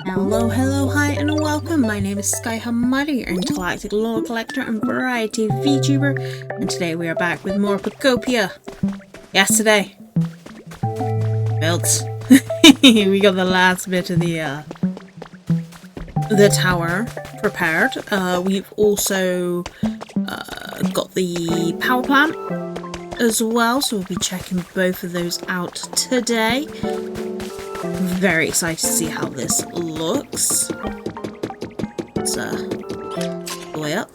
Hello, hello, hi, and welcome. My name is Sky Hamada, your intergalactic lore collector and variety VTuber, and today we are back with more Pokopia. Yesterday, built. We got the last bit of the tower prepared. We've also got the power plant as well, so we'll be checking both of those out today. Very excited to see how this looks. It's the way up.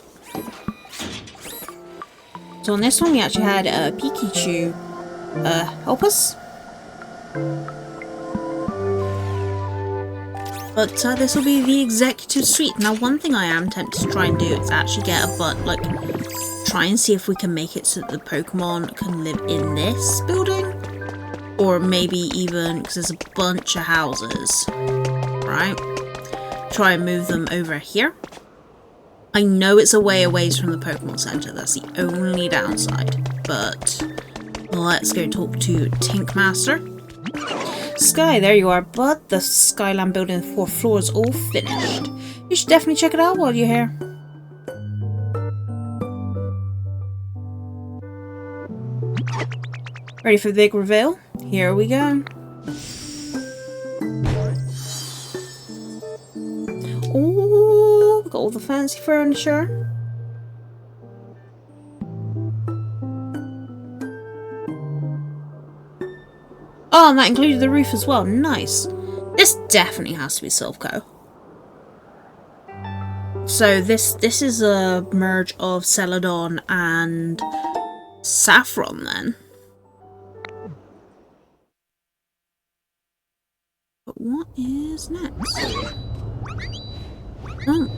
So on this one we actually had Pikachu help us. But this will be the executive suite. Now one thing I am tempted to try and do is actually get try and see if we can make it so that the Pokemon can live in this building. Or maybe even, because there's a bunch of houses, right? Try and move them over here. I know it's a way away from the Pokemon Center, that's the only downside. But let's go talk to Tinkmaster. Sky, there you are, bud. The Skyland building, 4 floors, all finished. You should definitely check it out while you're here. Ready for the big reveal? Here we go. Oh, got all the fancy furniture. Oh, and that included the roof as well. Nice. This definitely has to be Silpho. So this is a merge of Celadon and Saffron then. But what is next? Oh.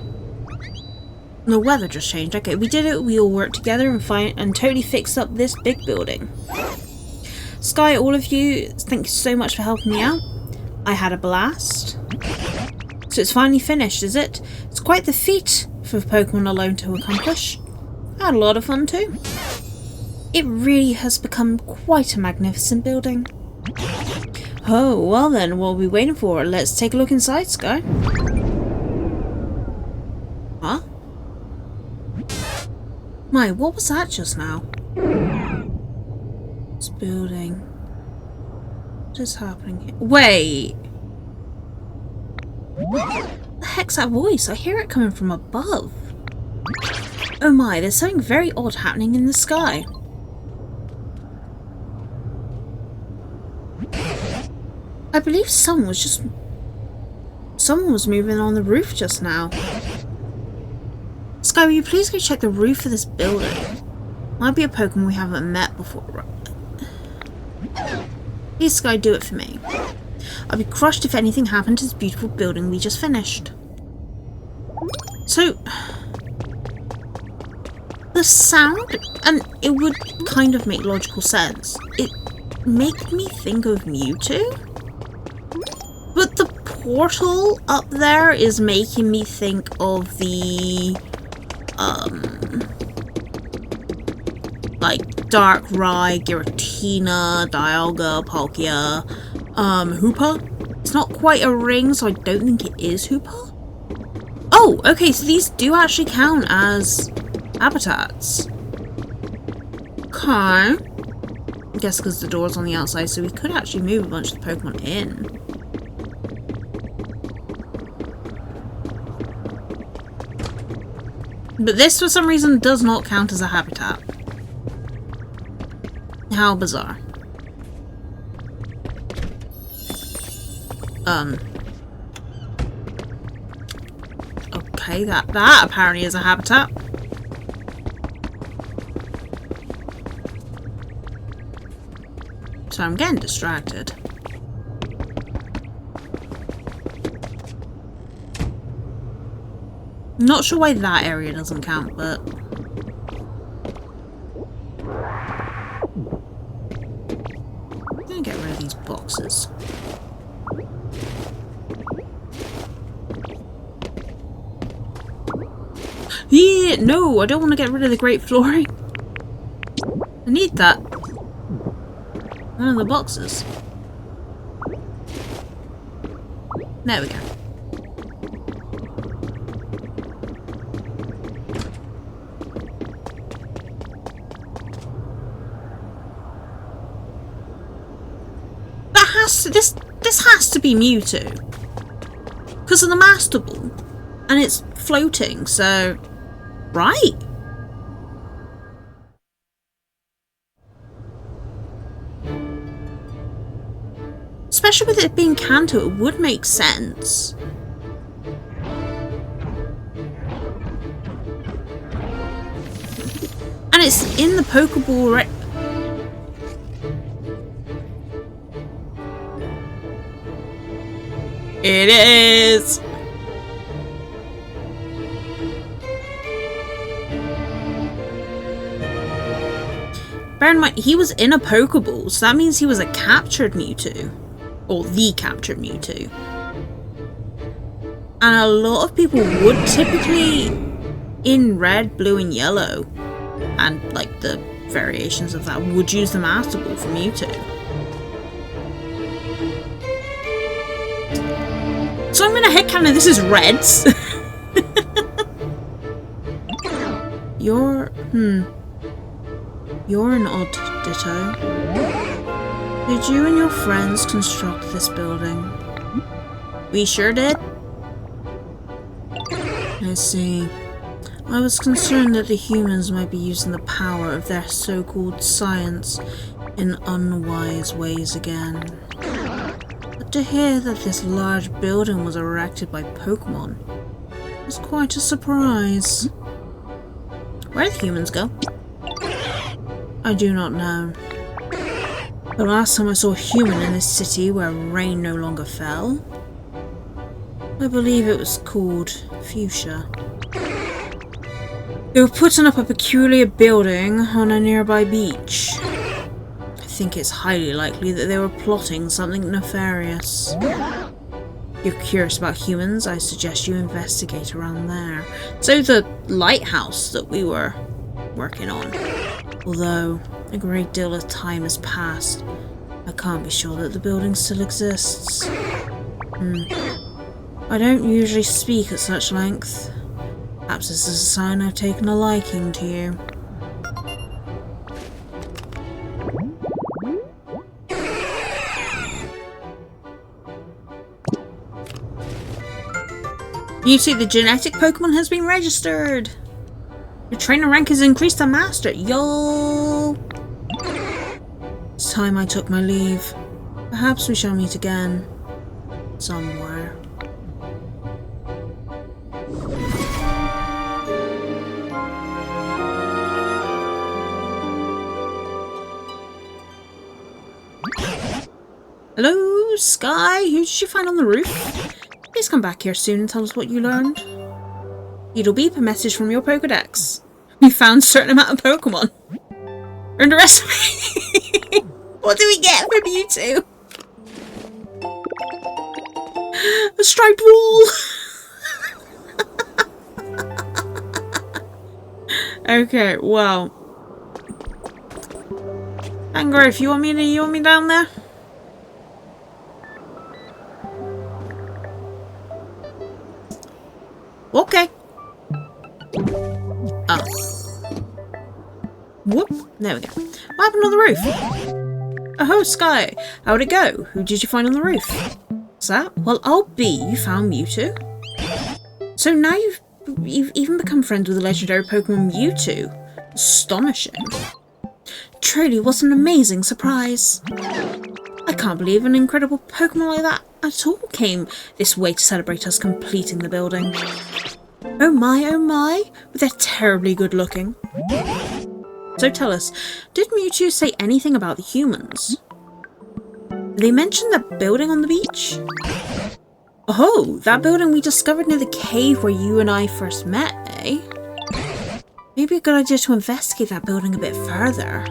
The weather just changed. Okay, we did it. We all worked together and totally fixed up this big building. Sky, all of you, thank you so much for helping me out. I had a blast. So it's finally finished, is it? It's quite the feat for Pokemon alone to accomplish. I had a lot of fun too. It really has become quite a magnificent building. Oh, well then, what are we waiting for? Let's take a look inside, Sky. Huh? My, what was that just now? This building. What is happening here? Wait! What the heck's that voice? I hear it coming from above. Oh my, there's something very odd happening in the sky. I believe someone was moving on the roof just now. Sky, will you please go check the roof of this building? Might be a Pokemon we haven't met before. Please, Sky, do it for me. I'd be crushed if anything happened to this beautiful building we just finished. So, the sound, and it would kind of make logical sense. It made me think of Mewtwo. But the portal up there is making me think of the, Darkrai, Giratina, Dialga, Palkia, Hoopa. It's not quite a ring, so I don't think it is Hoopa. Oh, okay, so these do actually count as habitats. Okay. I guess because the door's on the outside, so we could actually move a bunch of the Pokemon in. But this, for some reason, does not count as a habitat. How bizarre. Okay, that apparently is a habitat. So I'm getting distracted. Not sure why that area doesn't count, but... I'm gonna get rid of these boxes. Yeah, no, I don't want to get rid of the Great Flooring. I need that. One of the boxes. There we go. to be Mewtwo. Because of the Master Ball. And it's floating, so... Right? Especially with it being Kanto, it would make sense. And it's in the Pokeball It is! Bear in mind, he was in a Pokeball, so that means he was a captured Mewtwo. Or the captured Mewtwo. And a lot of people would typically, in red, blue, and yellow, and like the variations of that, would use the Master Ball for Mewtwo. So I'm gonna headcanon this is Reds. You're an odd Ditto. Did you and your friends construct this building? We sure did. I see. I was concerned that the humans might be using the power of their so-called science in unwise ways again. But to hear that this large building was erected by Pokemon was quite a surprise. Where did the humans go? I do not know. The last time I saw a human in this city where rain no longer fell, I believe it was called Fuchsia. They were putting up a peculiar building on a nearby beach. I think it's highly likely that they were plotting something nefarious. If you're curious about humans, I suggest you investigate around there. So the lighthouse that we were working on. Although a great deal of time has passed, I can't be sure that the building still exists. I don't usually speak at such length. Perhaps this is a sign I've taken a liking to you. Mewtwo, the genetic Pokemon, has been registered! Your trainer rank has increased to Master! Yo! It's time I took my leave. Perhaps we shall meet again. Somewhere. Hello, Sky? Who did you find on the roof? Please come back here soon and tell us what you learned. It'll beep a message from your Pokedex. We found a certain amount of Pokemon. Underestimate. What do we get for Mewtwo? A striped wall. Okay, well. Angrove, you want me down there? Okay. Oh. Whoop. There we go. What happened on the roof? Oh, Sky. How'd it go? Who did you find on the roof? What's that? Well, I'll be. You found Mewtwo. So now you've even become friends with the legendary Pokemon Mewtwo. Astonishing. Truly, what an amazing surprise. I can't believe an incredible Pokemon like that at all came this way to celebrate us completing the building. Oh my, but they're terribly good looking. So tell us, did Mewtwo say anything about the humans? Did they mention the building on the beach? Oh, that building we discovered near the cave where you and I first met, eh? Maybe a good idea to investigate that building a bit further.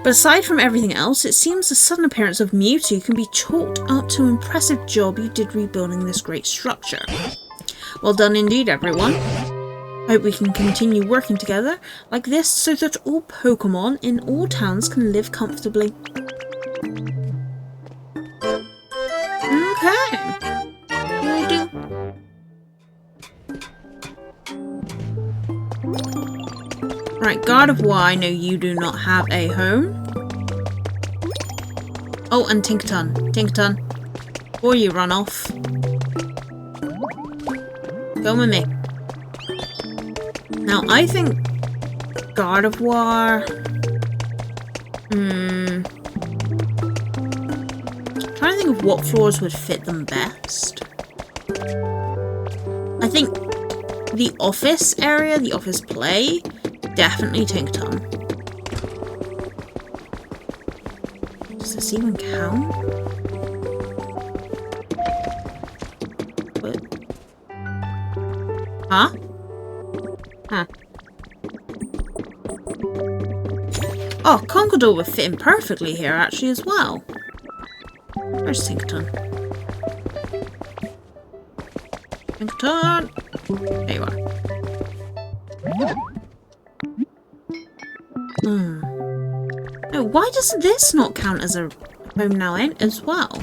But aside from everything else, it seems the sudden appearance of Mewtwo can be chalked up to an impressive job you did rebuilding this great structure. Well done indeed, everyone. Hope we can continue working together like this so that all Pokemon in all towns can live comfortably. Okay. Will do. Right, God of War, I know you do not have a home. Oh, and Tinkaton. Tinkaton. Or you run off. Go with me. Now, I think Gardevoir... Trying to think of what floors would fit them best. I think the office area, the office play, definitely Tinkaton. Does this even count? What? Huh? Huh. Oh, Conkeldurr would fit in perfectly here, actually, as well. Where's Tinkaton? Tinkaton! There you are. No, why does this not count as a home now as well?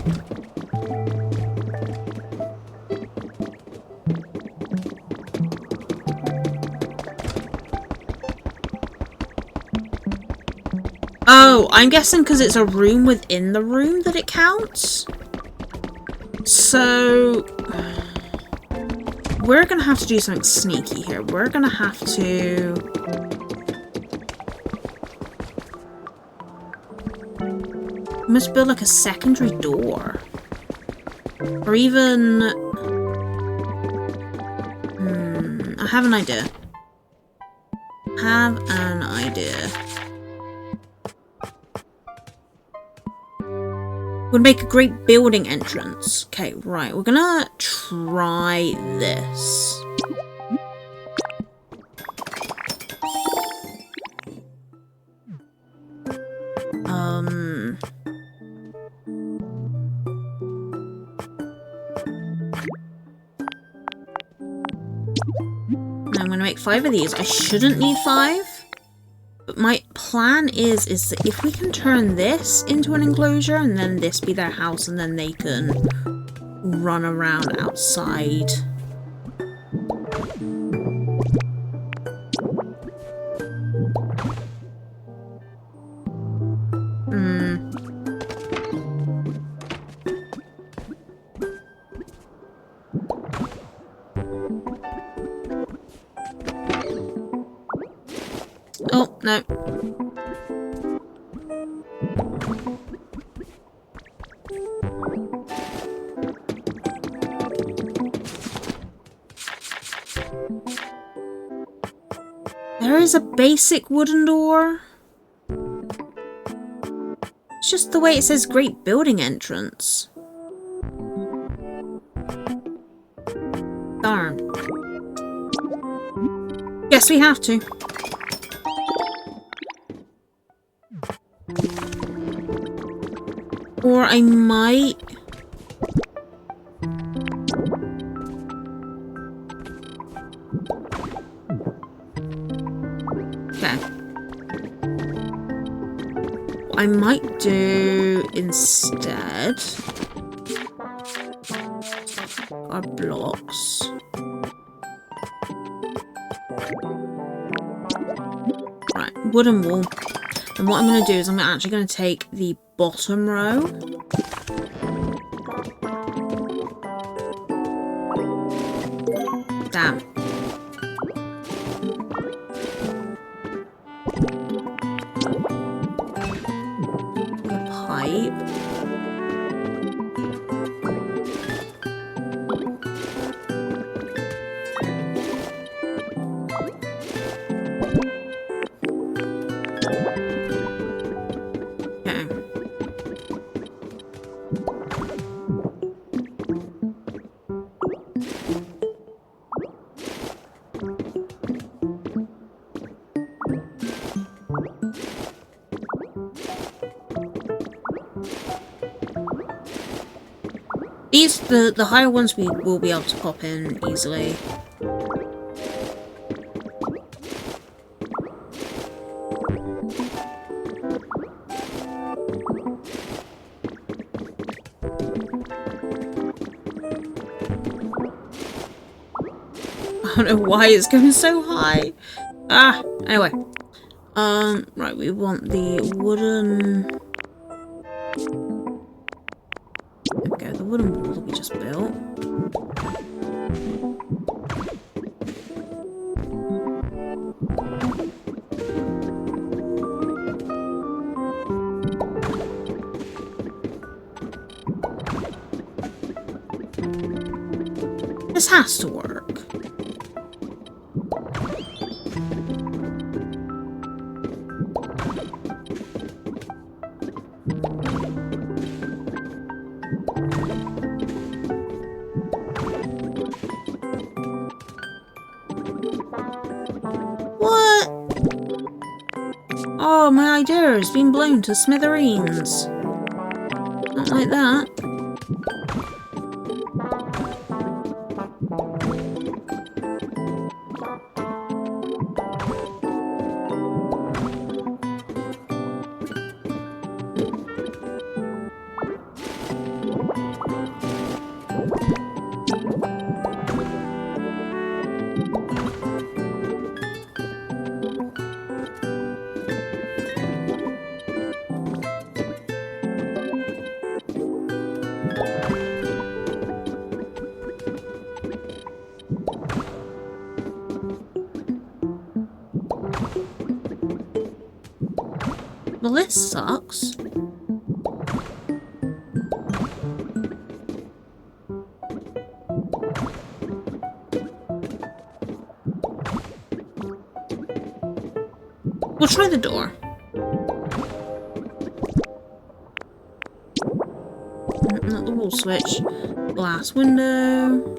Oh, I'm guessing because it's a room within the room that it counts. So... we're going to have to do something sneaky here. We're going to have to... we must build like a secondary door. Or even... I have an idea. Would make a great building entrance. Okay, right. We're gonna try this. I'm gonna make 5 of these. I shouldn't need 5. But my plan is that if we can turn this into an enclosure and then this be their house and then they can run around outside. Oh, no. There is a basic wooden door. It's just the way it says great building entrance. Darn. Guess we have to. Or I might... okay. What I might do instead... are blocks. Right, wooden wall. And what I'm going to do is I'm actually going to take the bottom row. Damn. The pipe. These, the higher ones we will be able to pop in easily. I don't know why it's going so high. Ah, anyway. Right, we want the wooden... there we go, the wooden wall just built. This has to work. What? Oh, my idea has been blown to smithereens. Not like that. Well, this sucks. We'll try the door. Not the wall switch. Glass window.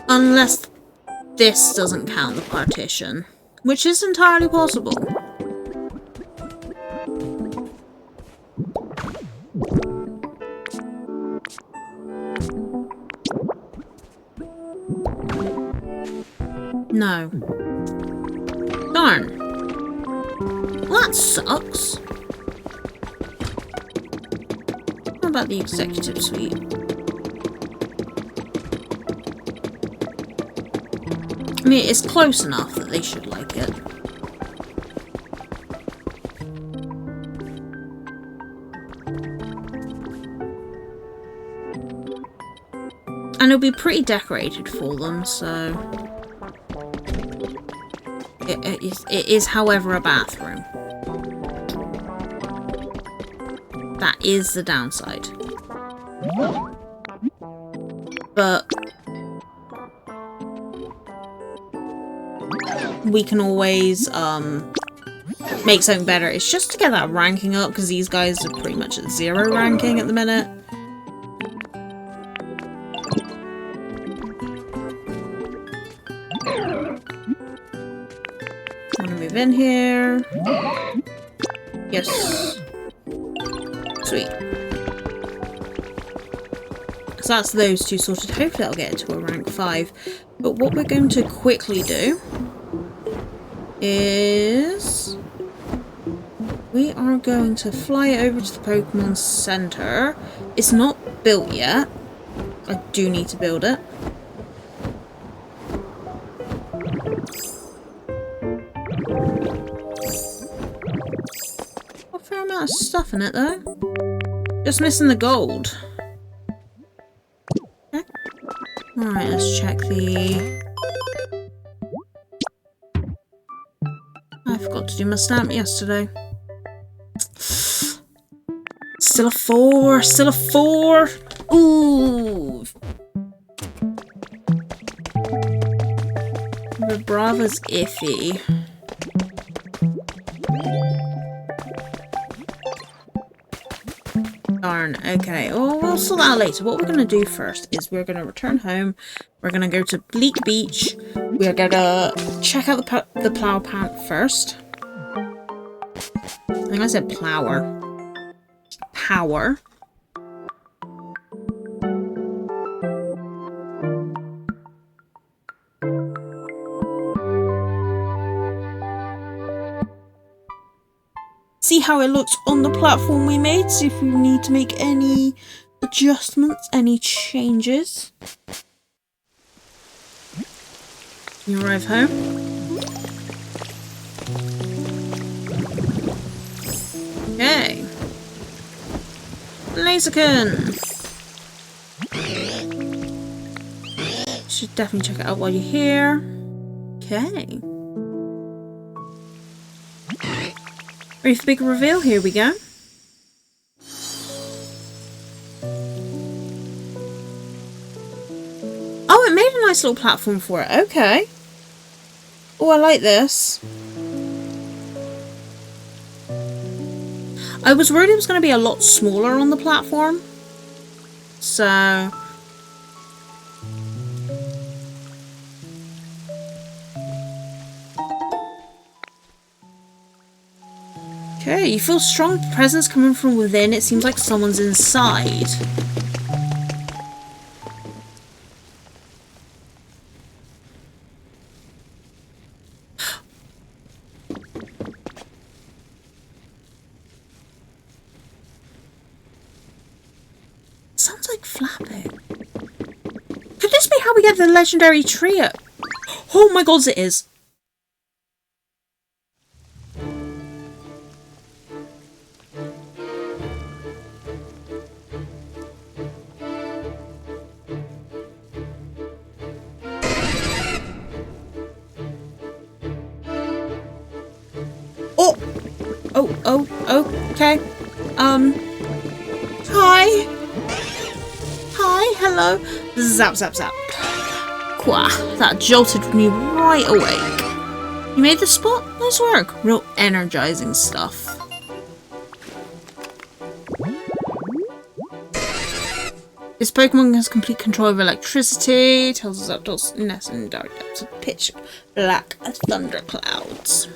Unless this doesn't count the partition, which is entirely possible. No. Darn. Well, that sucks. What about the executive suite? I mean, it's close enough that they should like it. And it'll be pretty decorated for them, so... It is, however, a bathroom. That is the downside. But... we can always, make something better. It's just to get that ranking up, because these guys are pretty much at 0 ranking at the minute. I'm gonna move in here. Yes. Sweet. So that's those two sorted. Hopefully I'll get it to a rank 5. But what we're going to quickly do is we are going to fly over to the Pokemon Center. It's not built yet. I do need to build it. A fair amount of stuff in it though. Just missing the gold. Okay. Alright, let's check the... I forgot to do my stamp yesterday. Still a 4. Still a 4. Ooh. The Brava's iffy. Darn. Okay. Oh, we'll sort that out later. What we're going to do first is we're going to return home. We're going to go to Bleak Beach. We're going to check out the plow plant first. I think I said plower. Power. See how it looks on the platform we made, see if we need to make any adjustments, any changes. You arrive home. Bicycle! Should definitely check it out while you're here. Okay. Ready for the big reveal? Here we go. Oh, it made a nice little platform for it. Okay. Oh, I like this. I was worried it was going to be a lot smaller on the platform. So... okay, you feel strong presence coming from within. It seems like someone's inside. Sounds like flapping. Could this be how we get the legendary trio? Oh my god, it is. Okay. Hi, hello. Zap, zap, zap. Quah, that jolted me right awake. You made the spot? Nice work. Real energizing stuff. This Pokemon has complete control of electricity. Tells us Zapdos nest in dark depths of pitch black thunderclouds.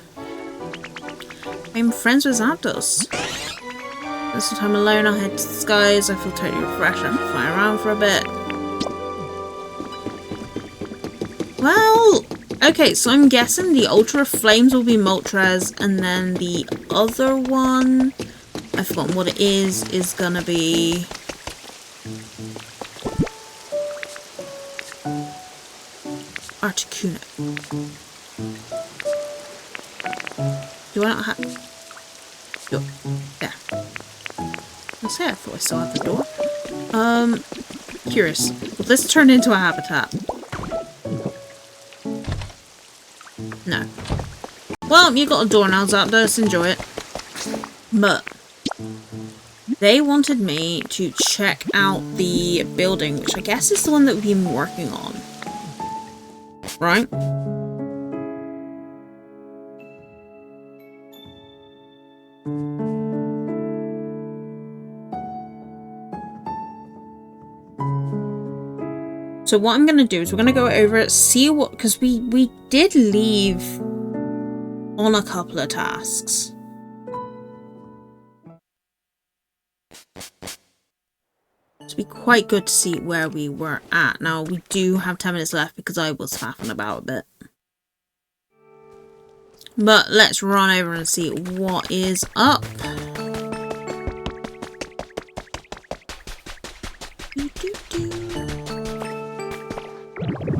I'm friends with Zapdos. This time alone, I'll head to the skies. I feel totally refreshed. I'm fly around for a bit. Well, okay, so I'm guessing the Ultra Flames will be Moltres, and then the other one, I've forgotten what it is gonna be... Articuno. Do I not have... Door. Yeah. Let's say I thought I still had the door. Curious. Will this turn into a habitat? No. Well, you got a door now, Zapdos. Enjoy it. But they wanted me to check out the building, which I guess is the one that we've been working on. Right? So what I'm going to do is we're going to go over it, see what... because we did leave on a couple of tasks. It'd be quite good to see where we were at. Now, we do have 10 minutes left because I was faffing about a bit. But let's run over and see what is up.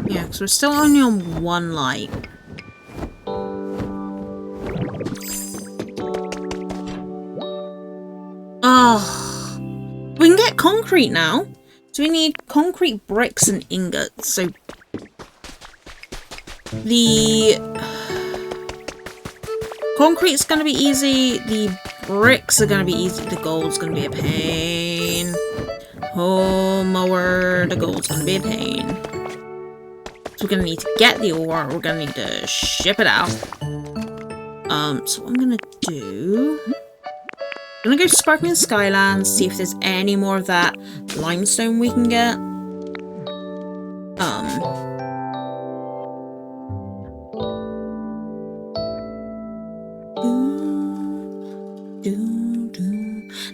Yeah, because we're still only on one light. Oh, we can get concrete now. So we need concrete bricks and ingots. So the concrete's going to be easy. The bricks are going to be easy. The gold's going to be a pain. Oh my word, the gold's going to be a pain. So we're going to need to get the ore. We're going to need to ship it out. So what I'm going to do... I'm going to go to Sparkling Skylands, see if there's any more of that limestone we can get.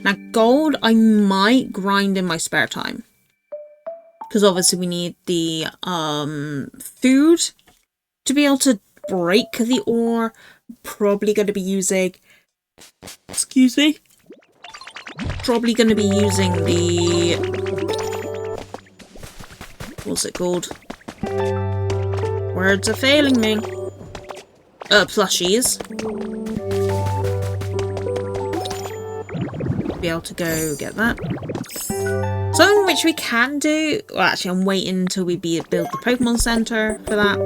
Now, gold, I might grind in my spare time. Because obviously we need the food to be able to break the ore. Probably going to be using... excuse me. Probably going to be using the... what's it called? Words are failing me. Plushies. Be able to go get that. Something which we can do, well actually I'm waiting until we build the Pokemon Center for that.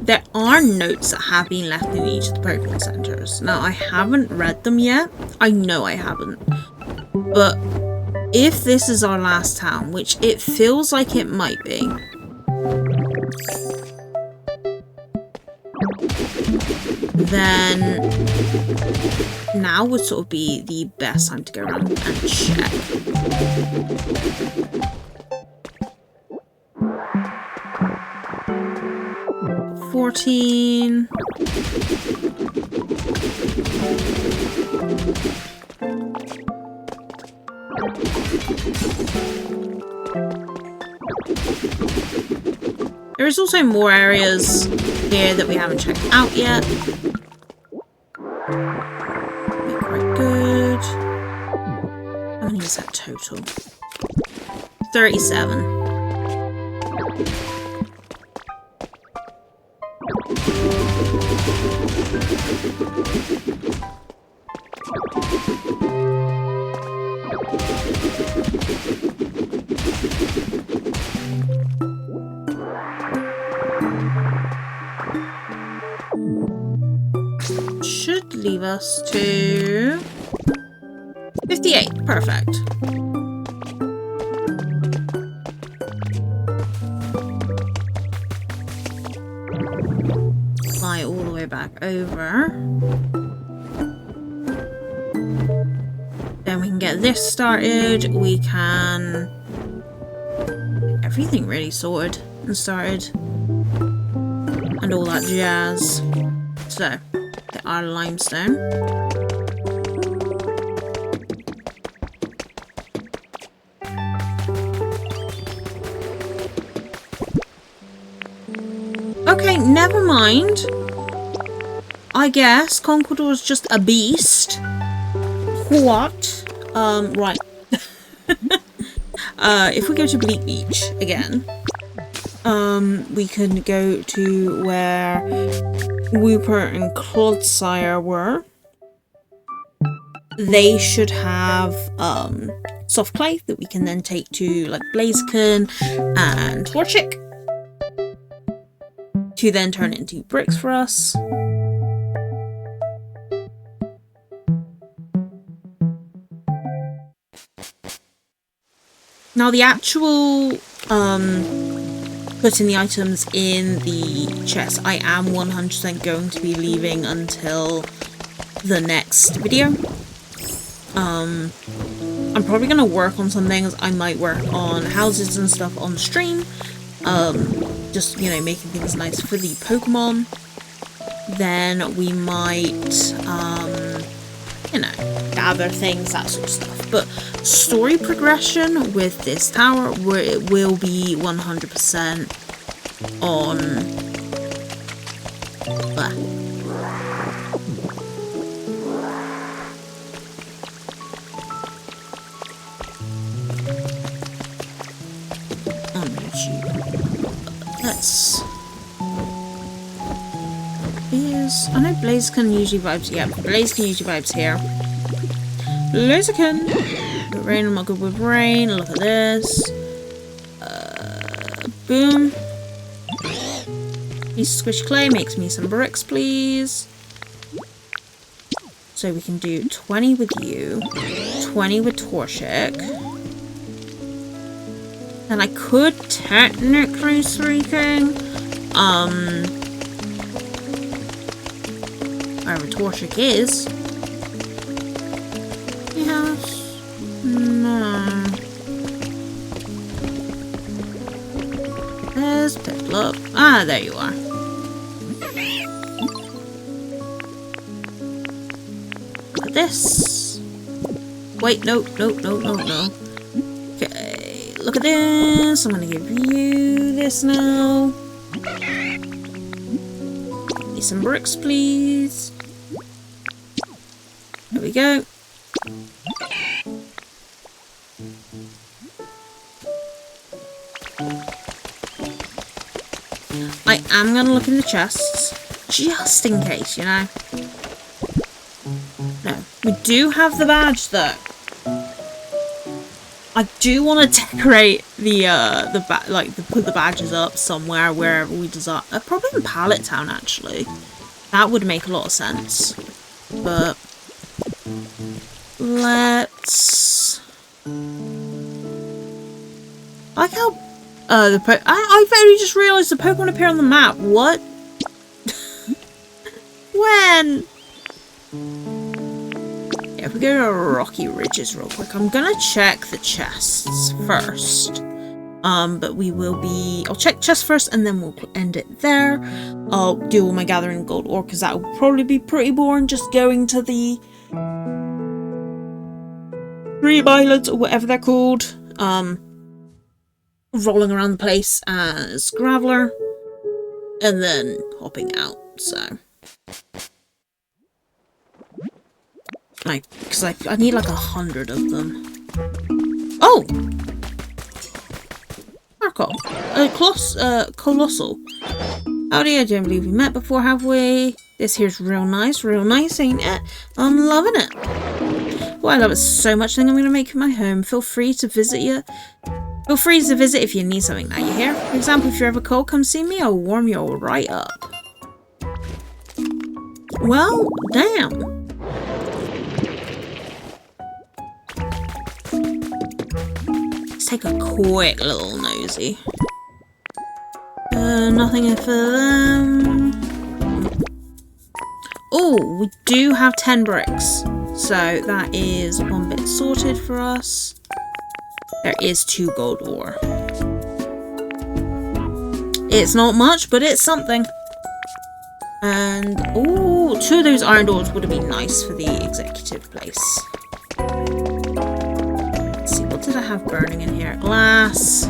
There are notes that have been left in each of the Pokemon Centers. Now I haven't read them yet. I know I haven't. But if this is our last town, which it feels like it might be, then now would sort of be the best time to go around and check. $14. There's also more areas here that we haven't checked out yet. Quite good. How many is that total? 37. Should leave us to 58. Perfect. Fly all the way back over. Then we can get this started. We can get everything really sorted and started. And all that jazz. So, get our limestone. Okay, never mind. I guess Conqueror is just a beast. What? Right. If we go to Bleak Beach again, we can go to where Wooper and Clodsire were. They should have soft clay that we can then take to like Blaziken and Torchic to then turn it into bricks for us. Now the actual putting the items in the chest, I am 100% going to be leaving until the next video. I'm probably going to work on some things. I might work on houses and stuff on stream. Just, you know, making things nice for the Pokemon. Then we might, you know, gather things, that sort of stuff. But story progression with this tower will be 100% on... on YouTube. Let's... I know Blaziken usually vibes... Yeah, Blaziken usually vibes here. Blaziken! But rain, I'm not good with rain. Look at this. Boom. Piece of squished clay makes me some bricks, please. So we can do 20 with you. 20 with Torchic. And I could technically speaking, wherever Torchic is. Yes. No. There's Piplup. Ah, there you are. Look at this. Wait, no. Okay, look at this. I'm gonna give you this now. Need some bricks, please. There we go. I am going to look in the chests, just in case, you know. No, We do have the badge though. I do want to decorate put the badges up somewhere wherever we desire. Probably in Pallet Town actually. That would make a lot of sense. But let's. I like how I very just realised the Pokemon appear on the map. What? When? Yeah, if we go to Rocky Ridges real quick, I'm gonna check the chests first. But we will be. I'll check chests first, and then we'll end it there. I'll do all my gathering gold ore because that will probably be pretty boring. Just going to the 3 islands or whatever they're called. Rolling around the place as Graveler, and then hopping out. So, because I need like 100 of them. Oh, Marco, Colossal. Howdy, I don't believe we met before, have we? This here's real nice, ain't it? I'm loving it. Well, I love it so much. I think I'm gonna make it my home. Feel free to visit if you need something now, you hear? For example, if you're ever cold, come see me, I'll warm you all right up. Well, damn. Let's take a quick little nosy. Nothing for them. Oh, we do have 10 bricks. So that is one bit sorted for us. There is 2 gold ore. It's not much, but it's something. And, oh, 2 of those iron doors would have been nice for the executive place. Let's see, what did I have burning in here? Glass.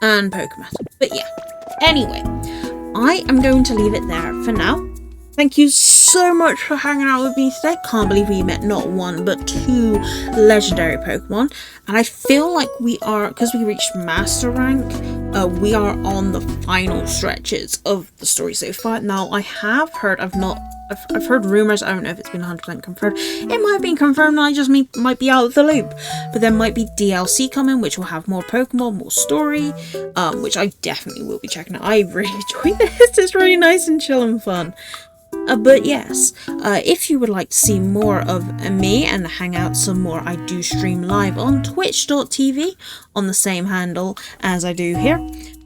And Pokemon. But yeah, anyway, I am going to leave it there for now. Thank you so much for hanging out with me today. Can't believe we met not 1 but 2 legendary Pokemon. And I feel like we are, because we reached Master Rank, we are on the final stretches of the story so far. Now, I have heard, I've heard rumours, I don't know if it's been 100% confirmed. It might have been confirmed, I just might be out of the loop. But there might be DLC coming, which will have more Pokemon, more story, which I definitely will be checking out. I really enjoyed this, it's really nice and chill and fun. But yes, if you would like to see more of me and hang out some more, I do stream live on twitch.tv on the same handle as I do here.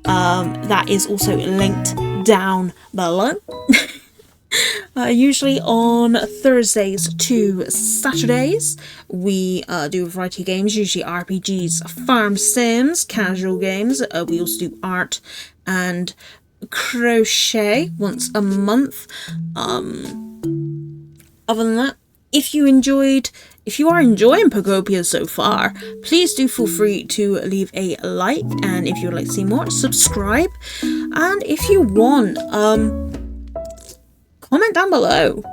That is also linked down below. Usually on Thursdays to Saturdays, we do a variety of games, usually RPGs, farm sims, casual games. We also do art and crochet once a month. Other than that, if you are enjoying Pokopia so far, please do feel free to leave a like, and if you would like to see more, subscribe, and if you want, comment down below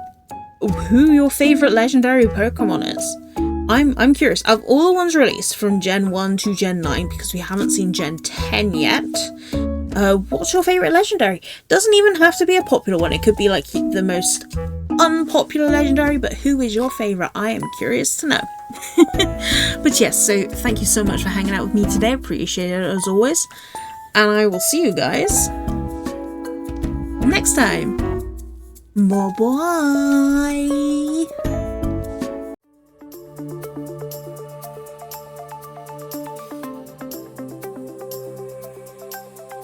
who your favorite legendary Pokemon is. I'm curious. Of all the ones released from Gen 1 to Gen 9, because we haven't seen Gen 10 yet, what's your favorite legendary? Doesn't even have to be a popular one. It could be like the most unpopular legendary, but who is your favorite? I am curious to know. But yes, so thank you so much for hanging out with me today. Appreciate it as always. And I will see you guys next time. Bye bye.